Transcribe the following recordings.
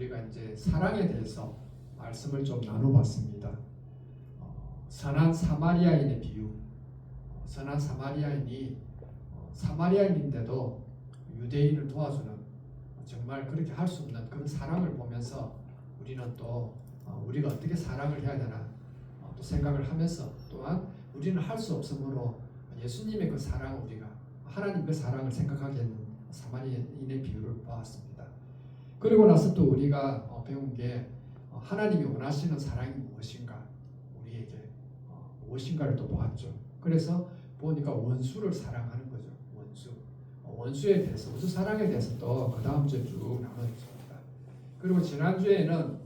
우리가 이제 사랑에 대해서 말씀을 좀 나눠봤습니다. 선한 사마리아인의 비유. 선한 사마리아인이 사마리아인인데도 유대인을 도와주는 정말 그렇게 할 수 없는 그런 사랑을 보면서 우리는 또 우리가 어떻게 사랑을 해야 되나 또 생각을 하면서 또한 우리는 할 수 없으므로 예수님의 그 사랑을 우리가 하나님 그 사랑을 생각하게 하는 사마리아인의 비유를 보았습니다. 그리고 나서 또 우리가 배운 게 하나님이 원하시는 사랑이 무엇인가, 우리에게 무엇인가를 또 보았죠. 그래서 보니까 원수를 사랑하는 거죠. 원수에 대해서, 원수 사랑에 대해서 또 그 다음 주에 쭉 나눠줬습니다. 그리고 지난주에는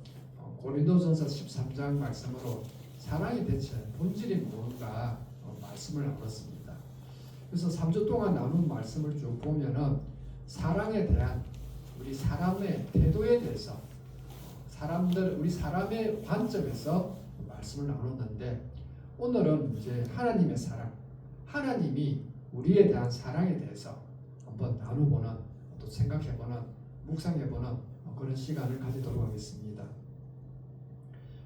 고린도전서 13장 말씀으로 사랑의 대체 본질이 무언가 말씀을 나눴습니다. 그래서 3주 동안 나눈 말씀을 쭉 보면은 사랑에 대한 우리 사람의 태도에 대해서 우리 사람의 관점에서 말씀을 나눴는데, 오늘은 이제 하나님의 사랑, 하나님이 우리에 대한 사랑에 대해서 한번 나누보는, 또 생각해보는, 묵상해보는 그런 시간을 가지도록 하겠습니다.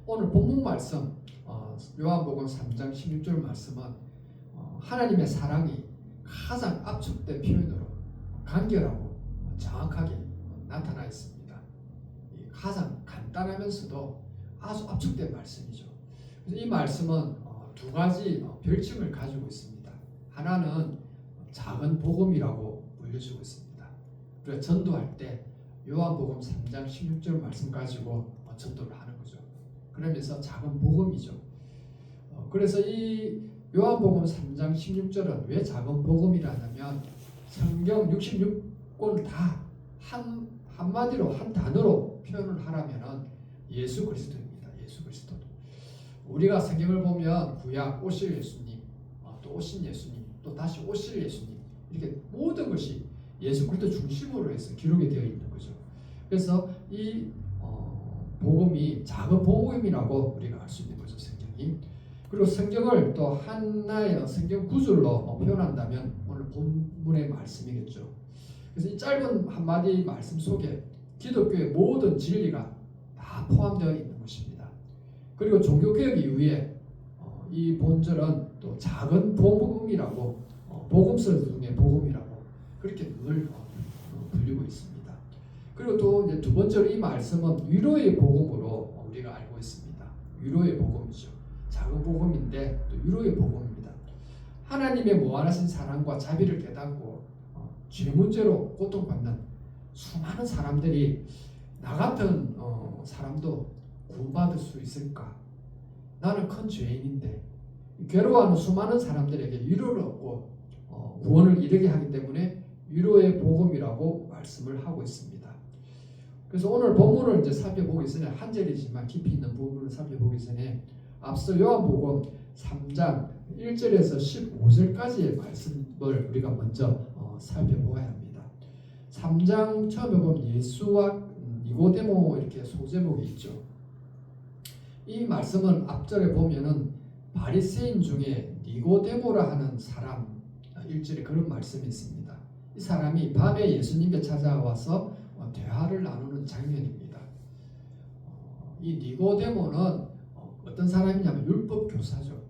오늘 본문 말씀 요한복음 3장 16절 말씀은 하나님의 사랑이 가장 압축된 표현으로 간결하고 정확하게 나타나 있습니다. 가장 간단하면서도 아주 압축된 말씀이죠. 그래서 이 말씀은 두 가지 별칭을 가지고 있습니다. 하나는 작은 복음이라고 불려주고 있습니다. 우리가 전도할 때 요한복음 3장 16절 말씀 가지고 전도를 하는 거죠. 그러면서 작은 복음이죠. 그래서 이 요한복음 3장 16절은 왜 작은 복음이라냐면 성경 66권 다 한마디로 한 단어로 표현을 하라면 예수 그리스도입니다. 예수 그리스도. 우리가 성경을 보면 구약 오실 예수님, 또 오신 예수님, 또 다시 오실 예수님, 이렇게 모든 것이 예수 그리스도 중심으로 해서 기록이 되어 있는 거죠. 그래서 이 복음이 작은 복음이라고 우리가 알 수 있는 거죠, 성경이. 그리고 성경을 또 하나의 성경 구절로 표현한다면 오늘 본문의 말씀이겠죠. 그래서 이 짧은 한마디 말씀 속에 기독교의 모든 진리가 다 포함되어 있는 것입니다. 그리고 종교개혁 이후에 이 본절은 또 작은 복음이라고, 복음서 중에 복음이라고 그렇게 늘 불리고 있습니다. 그리고 또 이제 두 번째로 이 말씀은 위로의 복음으로 우리가 알고 있습니다. 위로의 복음이죠. 작은 복음인데 또 위로의 복음입니다. 하나님의 무한하신 사랑과 자비를 깨닫고 죄 문제로 고통받는 수많은 사람들이 나 같은 사람도 구원받을 수 있을까? 나는 큰 죄인인데, 괴로워하는 수많은 사람들에게 위로를 얻고 구원을 이루게 하기 때문에 위로의 복음이라고 말씀을 하고 있습니다. 그래서 오늘 본문을 이제 살펴보기 전에 한 절이지만 깊이 있는 부분을 살펴보기 전에 앞서 요한복음 3장 1절에서 15절까지의 말씀을 우리가 먼저 살펴보아야 합니다. 3장 처음에 보면 예수와 니고데모 이렇게 소제목이 있죠. 이 말씀은 앞절에 보면은 바리새인 중에 니고데모라 하는 사람 1절에 그런 말씀이 있습니다. 이 사람이 밤에 예수님께 찾아와서 대화를 나누는 장면입니다. 이 니고데모는 어떤 사람이냐면 율법 교사죠.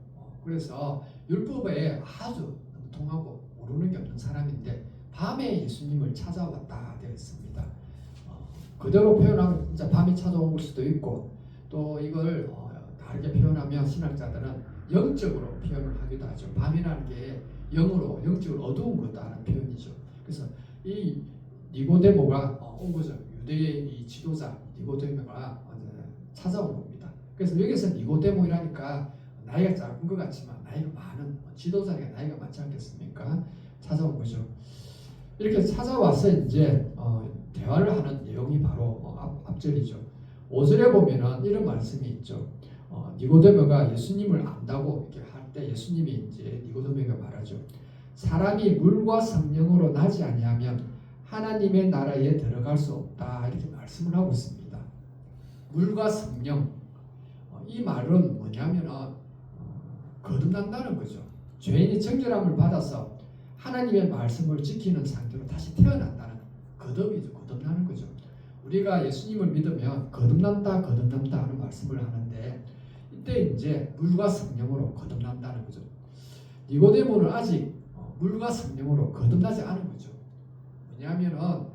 그래서 율법에 아주 통하고 모르는 게 없는 사람인데 밤에 예수님을 찾아왔다 되어 있습니다. 그대로 표현하면 진짜 밤에 찾아온 걸 수도 있고, 또 이걸 다르게 표현하면 신학자들은 영적으로 표현을 하기도 하죠. 밤이라는 게 영적으로 어두운 거다라는 표현이죠. 그래서 이 니고데모가 온 거죠. 유대의 이 지도자 니고데모가 찾아온 겁니다. 그래서 여기서 니고데모이라니까 나이가 작은 것 같지만 나이가 많은 지도자가 나이가 많지 않겠습니까? 찾아온 거죠. 이렇게 찾아와서 이제 대화를 하는 내용이 바로 앞절이죠. 5절에 보면은 이런 말씀이 있죠. 니고데모가 예수님을 안다고 이렇게 할 때 예수님이 이제 니고데모에게 말하죠. 사람이 물과 성령으로 나지 아니하면 하나님의 나라에 들어갈 수 없다, 이렇게 말씀을 하고 있습니다. 물과 성령, 이 말은 뭐냐면은 거듭난다는 거죠. 죄인이 정결함을 받아서 하나님의 말씀을 지키는 상태로 다시 태어난다는 거듭이죠. 거듭나는 거죠. 우리가 예수님을 믿으면 거듭난다 거듭난다 하는 말씀을 하는데 이때 이제 물과 성령으로 거듭난다는 거죠. 니고데모는 아직 물과 성령으로 거듭나지 않은 거죠. 왜냐하면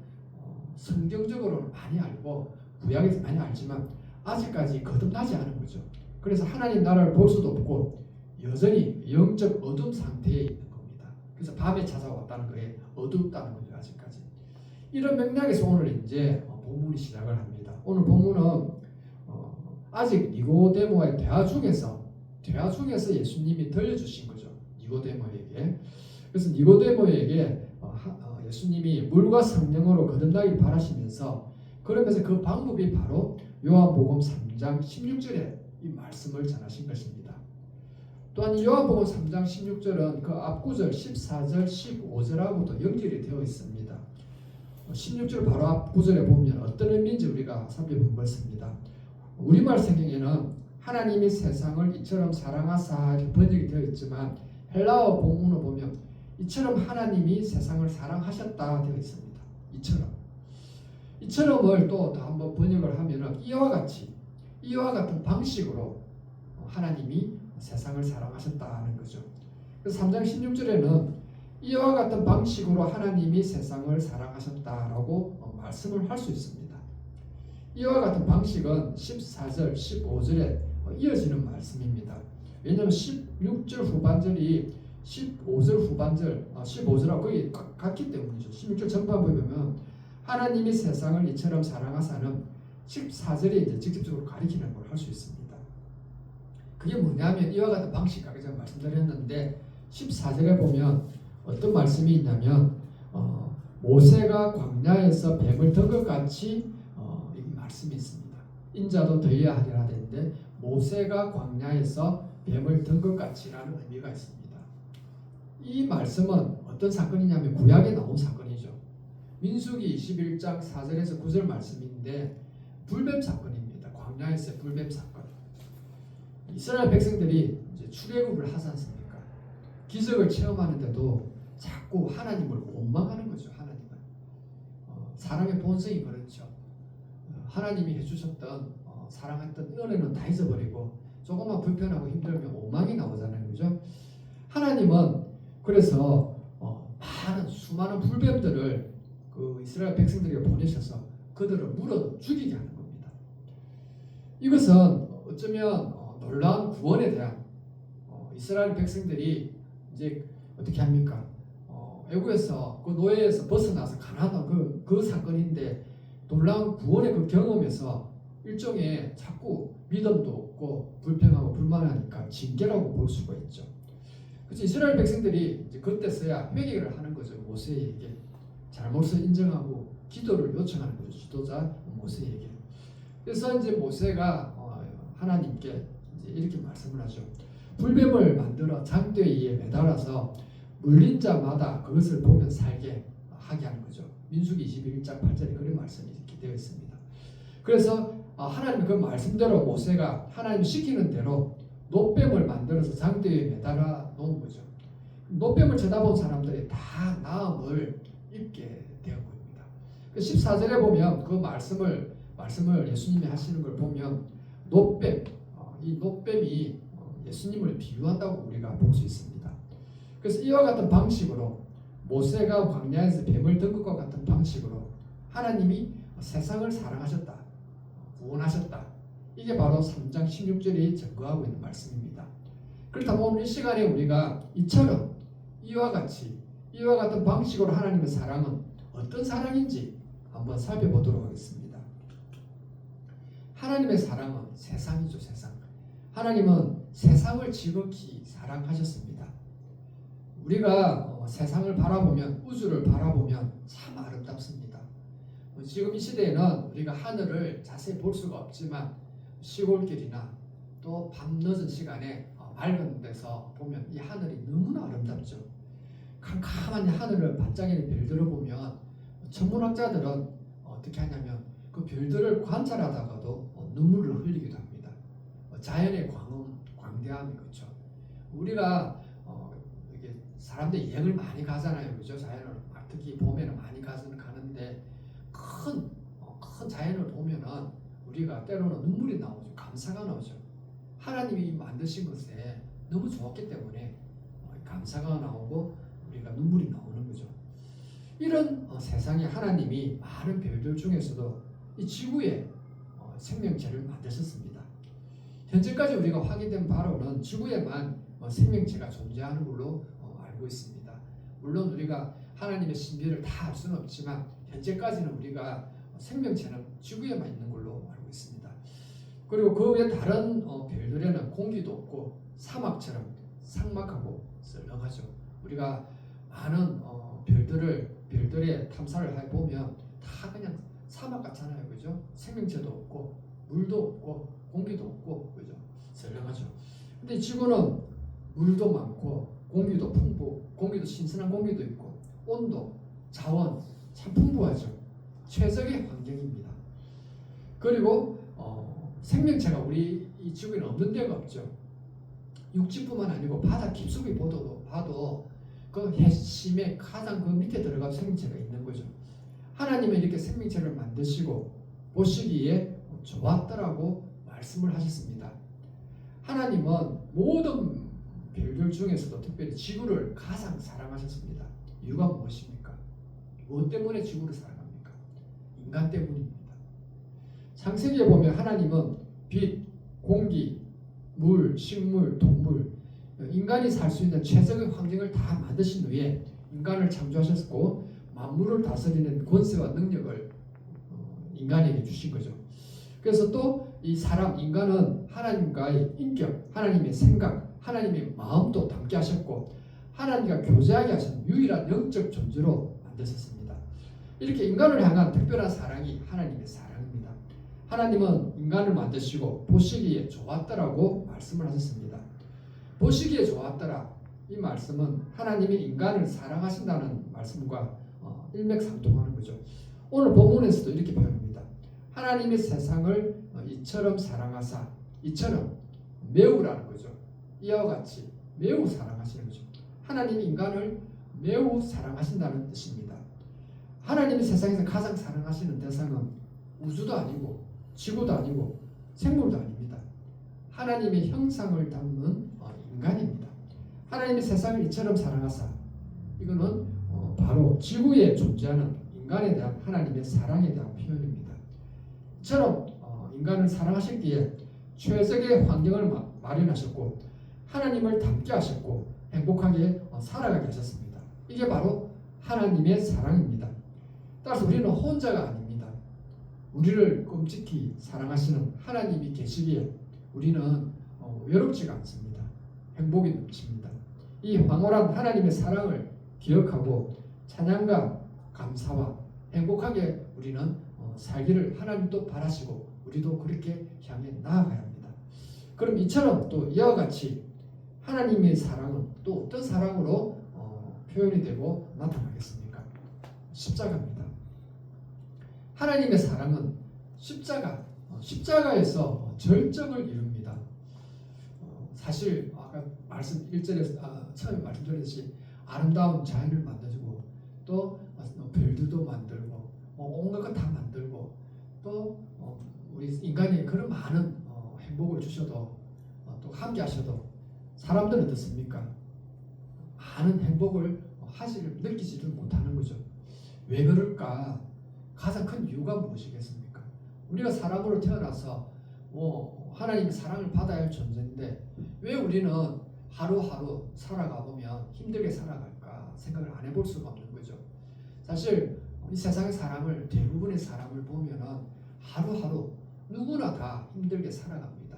성경적으로는 많이 알고 구약에서 많이 알지만 아직까지 거듭나지 않은 거죠. 그래서 하나님 나라를 볼 수도 없고 여전히 영적 어둠 상태에 있는 겁니다. 그래서 밤에 찾아왔다는 거에 어둡다는 거죠. 아직까지. 이런 맥락에서 오늘 이제 본문이 시작을 합니다. 오늘 본문은 아직 니고데모와의 대화 중에서 예수님이 들려주신 거죠. 니고데모에게. 그래서 니고데모에게 예수님이 물과 성령으로 거듭나길 바라시면서 그러면서 그 방법이 바로 요한복음 3장 16절에 이 말씀을 전하신 것입니다. 또한 요한복음 3장 16절은 그 앞구절 14절 15절하고도 연결이 되어 있습니다. 16절 바로 앞구절에 보면 어떤 의미인지 우리가 살펴본 것입니다. 우리말 성경에는 하나님이 세상을 이처럼 사랑하사 이렇게 번역이 되어 있지만 헬라어 본문을 보면 이처럼 하나님이 세상을 사랑하셨다 되어 있습니다. 이처럼을 또 한번 번역을 하면은 이와 같은 방식으로 하나님이 세상을 사랑하셨다는 거죠. 그래서 3장 16절에는 이와 같은 방식으로 하나님이 세상을 사랑하셨다라고 말씀을 할 수 있습니다. 이와 같은 방식은 14절, 15절에 이어지는 말씀입니다. 왜냐하면 16절 후반절이 15절 후반절, 15절하고 거의 같기 때문이죠. 16절 전반부에 보면 하나님이 세상을 이처럼 사랑하사는 14절에 이제 직접적으로 가리키는 걸 할 수 있습니다. 그게 뭐냐면 이와 같은 방식, 아까 제가 말씀드렸는데 14절에 보면 어떤 말씀이 있냐면 모세가 광야에서 뱀을 든 것 같이 이 말씀이 있습니다. 인자도 더해야 하리라 되는데 모세가 광야에서 뱀을 든 것 같이라는 의미가 있습니다. 이 말씀은 어떤 사건이냐면 구약에 나온 사건이죠. 민수기 21장 4절에서 9절 말씀인데 불뱀 사건입니다. 광야에서의 불뱀 사건. 이스라엘 백성들이 이제 출애굽을 하지 않습니까? 기적을 체험하는데도 자꾸 하나님을 원망하는 거죠. 하나님을. 사람의 본성이 그렇죠. 하나님이 해주셨던 사랑했던 은혜는 다 잊어버리고 조금만 불편하고 힘들면 원망이 나오잖아요. 그죠? 하나님은 그래서 많은 수많은 불뱀들을 그 이스라엘 백성들에게 보내셔서 그들을 물어 죽이게 하는 겁니다. 이것은 어쩌면 놀라운 구원에 대한 이스라엘 백성들이 이제 어떻게 합니까? 애국에서 그 노예에서 벗어나서 가나안 그 사건인데 놀라운 구원의 그 경험에서 일종의 자꾸 믿음도 없고 불평하고 불만하니까 징계라고 볼 수가 있죠. 그래서 이스라엘 백성들이 이제 그때서야 회개를 하는 거죠. 모세에게 잘못을 인정하고 기도를 요청하는 거죠. 지도자 모세에게. 그래서 이제 모세가 하나님께 이제 이렇게 말씀을 하죠. 불뱀을 만들어 장대에 매달아서 물린 자마다 그것을 보면 살게 하게 하는 거죠. 민수기 21장 8절에 그런 말씀이 이렇게 되어 있습니다. 그래서 하나님 그 말씀대로 모세가 하나님 시키는 대로 놋뱀을 만들어서 장대에 매달아 놓은 거죠. 놋뱀을 쳐다본 사람들이 다 나음을 입게 되었 겁니다. 14절에 보면 그 말씀을 예수님이 하시는 걸 보면 놋뱀, 이 놋뱀이 예수님을 비유한다고 우리가 볼 수 있습니다. 그래서 이와 같은 방식으로 모세가 광야에서 뱀을 든 것과 같은 방식으로 하나님이 세상을 사랑하셨다, 구원하셨다. 이게 바로 3장 16절이 증거하고 있는 말씀입니다. 그렇다면 오늘 이 시간에 우리가 이와 같은 방식으로 하나님의 사랑은 어떤 사랑인지 한번 살펴보도록 하겠습니다. 하나님의 사랑은 세상이죠, 세상. 하나님은 세상을 지극히 사랑하셨습니다. 우리가 세상을 바라보면, 우주를 바라보면 참 아름답습니다. 지금 이 시대에는 우리가 하늘을 자세히 볼 수가 없지만 시골길이나 또 밤 늦은 시간에 맑은 데서 보면 이 하늘이 너무나 아름답죠. 캄캄한 하늘을 반짝이는 별들을 보면 천문학자들은 어떻게 하냐면 그 별들을 관찰하다가도 눈물을 흘리기도 합니다. 자연의 광대함이 그렇죠. 우리가 이게 사람들이 여행을 많이 가잖아요, 그죠? 자연을 특히 봄에는 많이 가는데 큰 큰 자연을 보면은 우리가 때로는 눈물이 나오죠. 감사가 나오죠. 하나님이 만드신 것에 너무 좋았기 때문에 감사가 나오고 우리가 눈물이 나오는 거죠. 이런 세상에 하나님이 많은 별들 중에서도 이 지구에 생명체를 만드셨습니다. 현재까지 우리가 확인된 바로는 지구에만 생명체가 존재하는 걸로 알고 있습니다. 물론 우리가 하나님의 신비를 다 알 수는 없지만 현재까지는 우리가 생명체는 지구에만 있는 걸로 알고 있습니다. 그리고 그 외 다른 별들에는 공기도 없고 사막처럼 삭막하고 썰렁하죠. 우리가 많은 별들의 탐사를 해보면 다 그냥 사막 같잖아요. 그죠? 생명체도 없고 물도 없고 공기도 없고 그죠? 썰렁하죠. 근데 지구는 물도 많고 공기도 공기도 신선한 공기도 있고 온도, 자원 참 풍부하죠. 최적의 환경입니다. 그리고 생명체가 우리 이 지구에는 없는 데가 없죠. 육지뿐만 아니고 바다 깊숙이 봐도 그 해심의 가장 그 밑에 들어간 생명체가 있는 거죠. 하나님은 이렇게 생명체를 만드시고 보시기에 좋았더라고 말씀을 하셨습니다. 하나님은 모든 별들 중에서도 특별히 지구를 가장 사랑하셨습니다. 이유가 무엇입니까? 무엇 때문에 지구를 사랑합니까? 인간 때문입니다. 창세기에 보면 하나님은 빛, 공기, 물, 식물, 동물, 인간이 살 수 있는 최적의 환경을 다 만드신 후에 인간을 창조하셨고 만물을 다스리는 권세와 능력을 인간에게 주신 거죠. 그래서 또 이 사람, 인간은 하나님과의 인격, 하나님의 생각, 하나님의 마음도 담게 하셨고 하나님과 교제하게 하신 유일한 영적 존재로 만드셨습니다. 이렇게 인간을 향한 특별한 사랑이 하나님의 사랑입니다. 하나님은 인간을 만드시고 보시기에 좋았더라고 말씀을 하셨습니다. 보시기에 좋았더라 이 말씀은 하나님이 인간을 사랑하신다는 말씀과 일맥상통하는 거죠. 오늘 본문에서도 이렇게 표현합니다. 하나님이 세상을 이처럼 사랑하사, 이처럼 매우라는 거죠. 이와 같이 매우 사랑하시는 거죠. 하나님이 인간을 매우 사랑하신다는 뜻입니다. 하나님이 세상에서 가장 사랑하시는 대상은 우주도 아니고 지구도 아니고 생물도 아닙니다. 하나님의 형상을 담은 인간입니다. 하나님이 세상을 이처럼 사랑하사, 이거는 바로 지구에 존재하는 인간에 대한 하나님의 사랑에 대한 표현입니다. 이처럼 인간을 사랑하셨기에 최적의 환경을 마련하셨고 하나님을 닮게 하셨고 행복하게 살아가게 하셨습니다. 이게 바로 하나님의 사랑입니다. 따라서 우리는 혼자가 아닙니다. 우리를 끔찍히 사랑하시는 하나님이 계시기에 우리는 외롭지가 않습니다. 행복이 넘칩니다. 이 황홀한 하나님의 사랑을 기억하고 찬양과 감사와 행복하게 우리는 살기를 하나님도 바라시고 우리도 그렇게 향해 나아가야 합니다. 그럼 이처럼 또 이와 같이 하나님의 사랑은 또 어떤 사랑으로 표현이 되고 나타나겠습니까? 십자가입니다. 하나님의 사랑은 십자가에서 절정을 이룹니다. 사실 아까 말씀 1절에서 처음에 말씀드렸듯이 아름다운 자연을 만들고 또 별들도 만들고 온갖 것 다 만들고 또 우리 인간이 그런 많은 행복을 주셔도 또 함께 하셔도 사람들은 어떻습니까? 많은 행복을 느끼지를 못하는 거죠. 왜 그럴까? 가장 큰 이유가 무엇이겠습니까? 우리가 사람으로 태어나서 하나님의 사랑을 받아야 할 존재인데 왜 우리는 하루하루 살아가 보면 힘들게 살아갈까 생각을 안 해볼 수가 없는 거죠. 사실 이 세상의 사람을 대부분의 사람을 보면은 하루하루 누구나 다 힘들게 살아갑니다.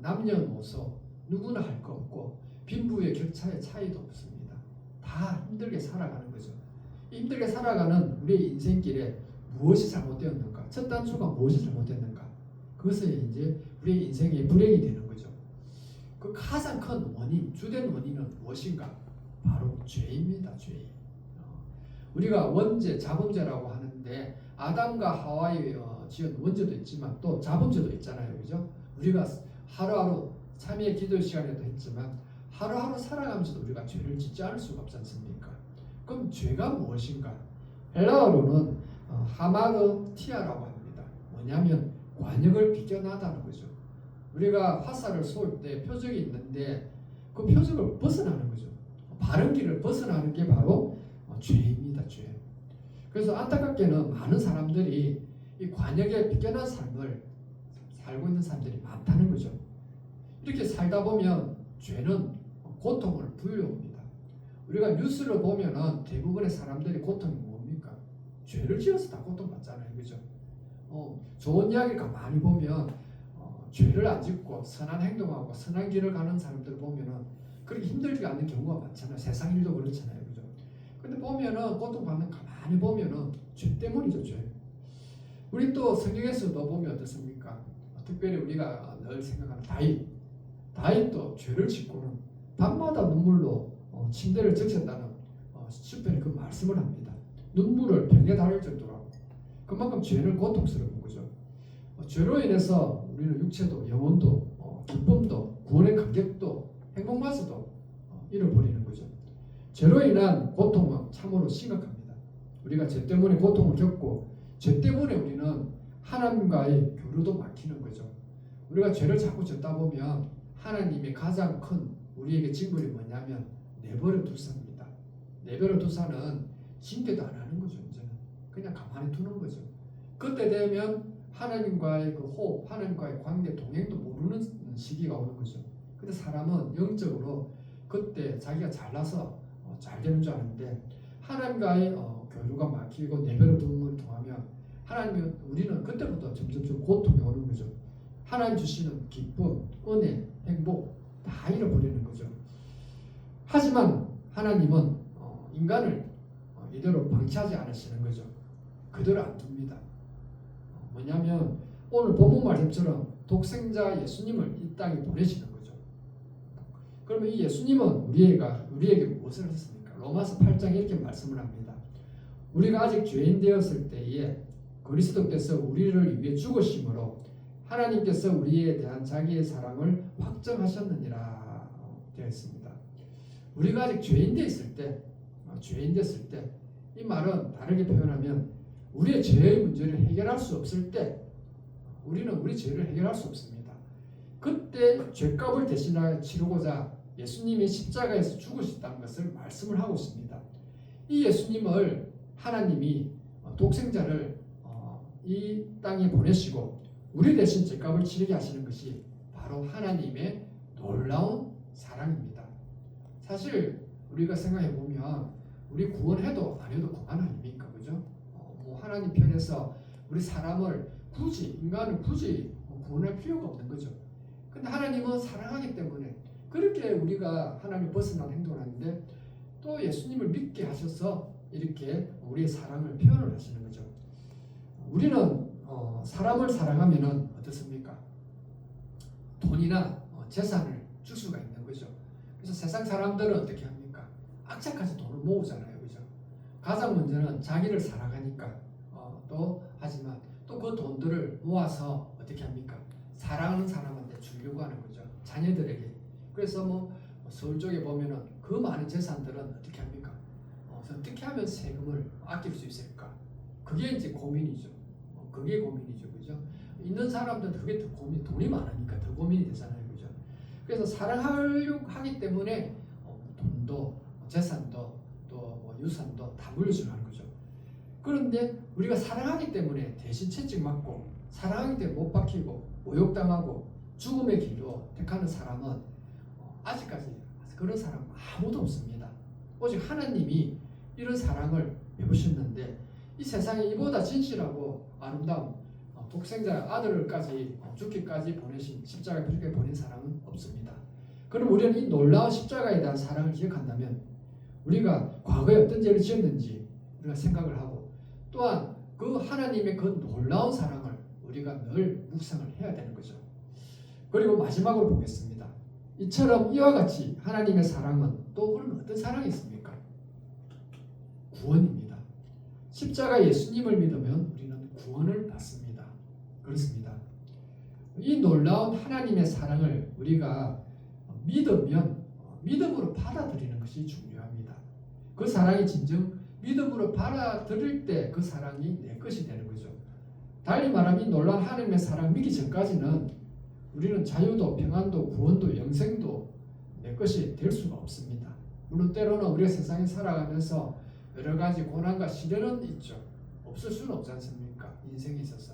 남녀노소 누구나 할 거 없고 빈부의 격차의 차이도 없습니다. 다 힘들게 살아가는 거죠. 힘들게 살아가는 우리의 인생길에 무엇이 잘못되었는가? 첫 단추가 무엇이 잘못됐는가? 그것이 이제 우리의 인생의 불행이 되는 거죠. 그 가장 큰 원인, 주된 원인은 무엇인가? 바로 죄입니다. 죄. 우리가 원죄, 자범죄라고 하는데 아담과 하와의 지은 원죄도 있지만 또 자범죄도 있잖아요. 그죠? 우리가 하루하루 참회의 기도 시간에도 했지만 하루하루 살아가면서도 우리가 죄를 짓지 않을 수가 없지 않습니까? 그럼 죄가 무엇인가? 헬라어로는 하마르티아라고 합니다. 뭐냐면 관역을 비껴나다는 거죠. 우리가 화살을 쏠 때 표적이 있는데 그 표적을 벗어나는 거죠. 바른 길을 벗어나는 게 바로 죄입니다. 죄. 그래서 안타깝게는 많은 사람들이 이 관역에 비껴난 삶을 살고 있는 사람들이 많다는 거죠. 이렇게 살다 보면 죄는 고통을 불러옵니다. 우리가 뉴스를 보면은 대부분의 사람들이 고통이 뭡니까? 죄를 지어서 다 고통받잖아요. 그죠? 좋은 이야기를 가만히 보면 죄를 안 짓고 선한 행동하고 선한 길을 가는 사람들을 보면은 그렇게 힘들지 않는 경우가 많잖아요. 세상 일도 그렇잖아요. 그죠? 근데 보면은 고통받는 가만히 보면은 죄 때문이죠. 죄. 우리 또 성경에서도 보면 어떻습니까? 특별히 우리가 늘 생각하는 다윗도 죄를 짓고는 밤마다 눈물로 침대를 적셨다는 시편에 그 말씀을 합니다. 눈물을 병에 달을 정도로 그만큼 죄는 고통스러운 거죠. 죄로 인해서 우리는 육체도 영혼도 기쁨도 구원의 감격도 행복마저도 잃어버리는 거죠. 죄로 인한 고통은 참으로 심각합니다. 우리가 죄 때문에 고통을 겪고 죄 때문에 우리는 하나님과의 교류도 막히는 거죠. 우리가 죄를 자꾸 짓다 보면 하나님의 가장 큰 우리에게 징벌이 뭐냐면 내버려 두사입니다. 내버려 두사는 징계도 안 하는 거죠. 이제는 그냥 가만히 두는 거죠. 그때 되면 하나님과의 그 호흡, 하나님과의 관계, 동행도 모르는 시기가 오는 거죠. 근데 사람은 영적으로 그때 자기가 잘나서 잘 되는 줄 아는데 하나님과의 교류가 막히고 내버려 둠을 통하면 우리는 그때부터 점점 고통이 오는 거죠. 하나님 주시는 기쁨, 은혜, 행복 다 잃어버리는 거죠. 하지만 하나님은 인간을 이대로 방치하지 않으시는 거죠. 그대로 안 둡니다. 뭐냐면 오늘 본문 말씀처럼 독생자 예수님을 이 땅에 보내시는 거죠. 그러면 이 예수님은 우리에게 무엇을 하셨습니까? 로마서 8장 이렇게 말씀을 합니다. 우리가 아직 죄인 되었을 때에 그리스도께서 우리를 위해 죽으심으로 하나님께서 우리에 대한 자기의 사랑을 확정하셨느니라 되어 있습니다. 우리가 아직 죄인 되었을 때, 이 말은 다르게 표현하면 우리의 죄의 문제를 해결할 수 없을 때, 우리는 우리 죄를 해결할 수 없습니다. 그때 죄값을 대신하여 치르고자 예수님이 십자가에서 죽으셨다는 것을 말씀을 하고 있습니다. 이 예수님을 하나님이 독생자를 이 땅에 보내시고 우리 대신 죄값을 치르게 하시는 것이 바로 하나님의 놀라운 사랑입니다. 사실 우리가 생각해 보면 우리 구원해도 안 해도 그만 아닙니까? 그죠? 하나님 편에서 우리 인간을 굳이 구원할 필요가 없는 거죠. 근데 하나님은 사랑하기 때문에 그렇게 우리가 하나님 벗어난 행동을 하는데 또 예수님을 믿게 하셔서 이렇게 우리의 사랑을 표현을 하시는 거죠. 우리는 사람을 사랑하면은 어떻습니까? 돈이나 재산을 줄 수가 있는 거죠. 그래서 세상 사람들은 어떻게 합니까? 악착같이 돈을 모으잖아요. 그죠? 가장 먼저는 자기를 사랑하니까 하지만 또 그 돈들을 모아서 어떻게 합니까? 사랑하는 사람한테 주려고 하는 거죠. 자녀들에게. 그래서 서울 쪽에 보면은 그 많은 재산들은 어떻게 합니까? 어떻게 하면 세금을 아낄 수 있을까? 그게 이제 고민이죠. 그게 고민이죠. 그죠? 있는 사람들은 그게 더 돈이 많으니까 더 고민이 되잖아요. 그죠? 그래서 사랑하려고 하기 때문에 돈도 재산도 또 유산도 다 물려주는 거죠. 그런데 우리가 사랑하기 때문에 대신 채찍맞고 사랑하기 때문에 못 박히고 모욕당하고 죽음의 길로 택하는 사람은 아직까지 그런 사람 아무도 없습니다. 오직 하나님이 이런 사랑을 베푸셨는데 이 세상에 이보다 진실하고 아름다운 독생자 아들까지 죽기까지 보내신 십자가에 그렇게 보낸 사람은 없습니다. 그럼 우리는 이 놀라운 십자가에 대한 사랑을 기억한다면 우리가 과거에 어떤 죄를 지었는지 우리가 생각을 하고 또한 그 하나님의 그 놀라운 사랑을 우리가 늘 묵상을 해야 되는 거죠. 그리고 마지막으로 보겠습니다. 이와 같이 하나님의 사랑은 또 그러면 어떤 사랑이 있습니까? 구원입니다. 십자가 예수님을 믿으면 우리는 구원을 받습니다. 그렇습니다. 이 놀라운 하나님의 사랑을 우리가 믿음으로 받아들이는 것이 중요합니다. 그 사랑이 진정 믿음으로 받아들일 때 그 사랑이 내 것이 되는 거죠. 달리 말하면 이 놀라운 하나님의 사랑 믿기 전까지는 우리는 자유도 평안도 구원도 영생도 내 것이 될 수가 없습니다. 물론 때로는 우리가 세상에 살아가면서 여러 가지 고난과 시련은 있죠. 없을 수는 없지 않습니까? 인생에 있어서.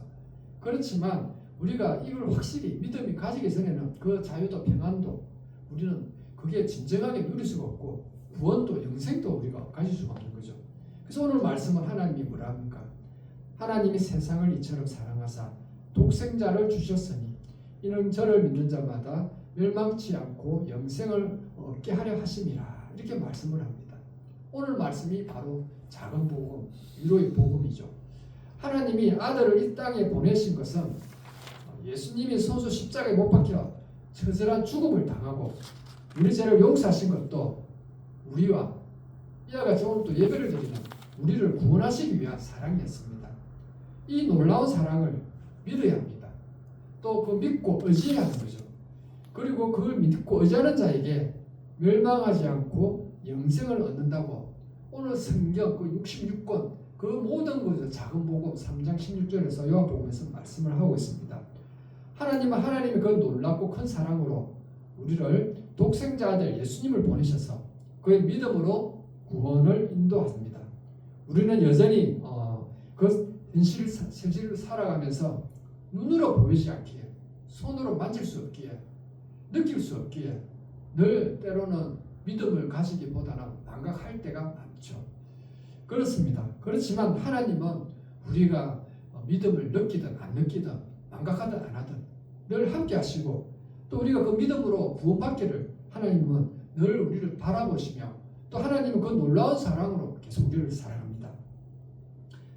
그렇지만 우리가 이걸 확실히 믿음이 가지기 전에는 그 자유도 평안도 우리는 그게 진정하게 누릴 수가 없고 구원도 영생도 우리가 가질 수가 없는 거죠. 그래서 오늘 말씀은 하나님이 뭐라 합니까? 하나님이 세상을 이처럼 사랑하사 독생자를 주셨으니 이는 저를 믿는 자마다 멸망치 않고 영생을 얻게 하려 하심이라 이렇게 말씀을 합니다. 오늘 말씀이 바로 작은 복음, 위로의 복음이죠. 하나님이 아들을 이 땅에 보내신 것은 예수님이 손수 십자가에 못 박혀 처절한 죽음을 당하고 우리 죄를 용서하신 것도 우리와 이와 같이 오늘 또 예배를 드리는 우리를 구원하시기 위한 사랑이었습니다. 이 놀라운 사랑을 믿어야 합니다. 또 그 믿고 의지해야 하는 거죠. 그리고 그걸 믿고 의지하는 자에게 멸망하지 않고 영생을 얻는다고 오늘 성경 그 66권 그 모든 것을 작은 복음 3장 16절에서 요한복음에서 말씀을 하고 있습니다. 하나님은 하나님의 그 놀랍고 큰 사랑으로 우리를 독생자 아들 예수님을 보내셔서 그의 믿음으로 구원을 인도하십니다. 우리는 여전히 그 현실을 살아가면서 눈으로 보이지 않기에 손으로 만질 수 없기에 느낄 수 없기에 늘 때로는 믿음을 가지기보다는 망각할 때가 많죠. 그렇습니다. 그렇지만 하나님은 우리가 믿음을 느끼든 안 느끼든 망각하든 안 하든 늘 함께 하시고 또 우리가 그 믿음으로 구원받기를 하나님은 늘 우리를 바라보시며 또 하나님은 그 놀라운 사랑으로 계속 우리를 사랑합니다.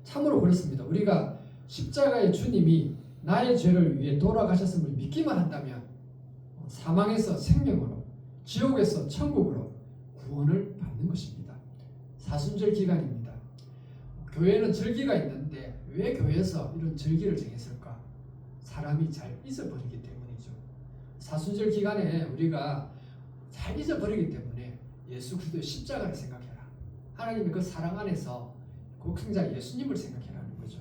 참으로 그렇습니다. 우리가 십자가의 주님이 나의 죄를 위해 돌아가셨음을 믿기만 한다면 사망에서 생명으로 지옥에서 천국으로 구원을 받는 것입니다. 사순절 기간입니다. 교회는 절기가 있는데 왜 교회에서 이런 절기를 정했을까? 사람이 잘 잊어버리기 때문이죠. 사순절 기간에 우리가 잘 잊어버리기 때문에 예수 그리스도의 십자가를 생각해라. 하나님의 그 사랑 안에서 독생자 예수님을 생각해라는 거죠.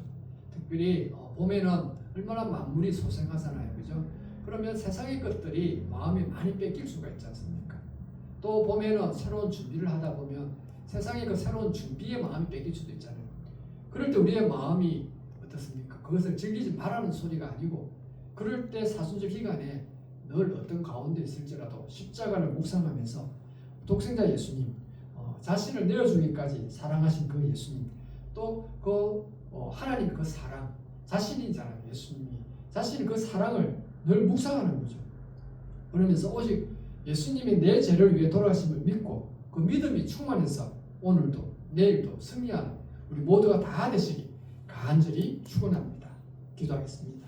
특별히 봄에는 얼마나 만물이 소생하잖아요. 그죠? 그러면 세상의 것들이 마음이 많이 뺏길 수가 있지 않습니까? 또 봄에는 새로운 준비를 하다 보면 세상의 그 새로운 준비에 마음이 뺏길 수도 있잖아요. 그럴 때 우리의 마음이 어떻습니까? 그것을 즐기지 말라는 소리가 아니고 그럴 때 사순절 기간에 늘 어떤 가운데 있을지라도 십자가를 묵상하면서 독생자 예수님 자신을 내어주기까지 사랑하신 그 예수님 또 그 하나님 그 사랑 자신이잖아요. 예수님이 자신의 그 사랑을 늘 묵상하는 거죠. 그러면서 오직 예수님이 내 죄를 위해 돌아가심을 믿고 그 믿음이 충만해서 오늘도 내일도 승리하는 우리 모두가 다 되시기 간절히 축원합니다. 기도하겠습니다.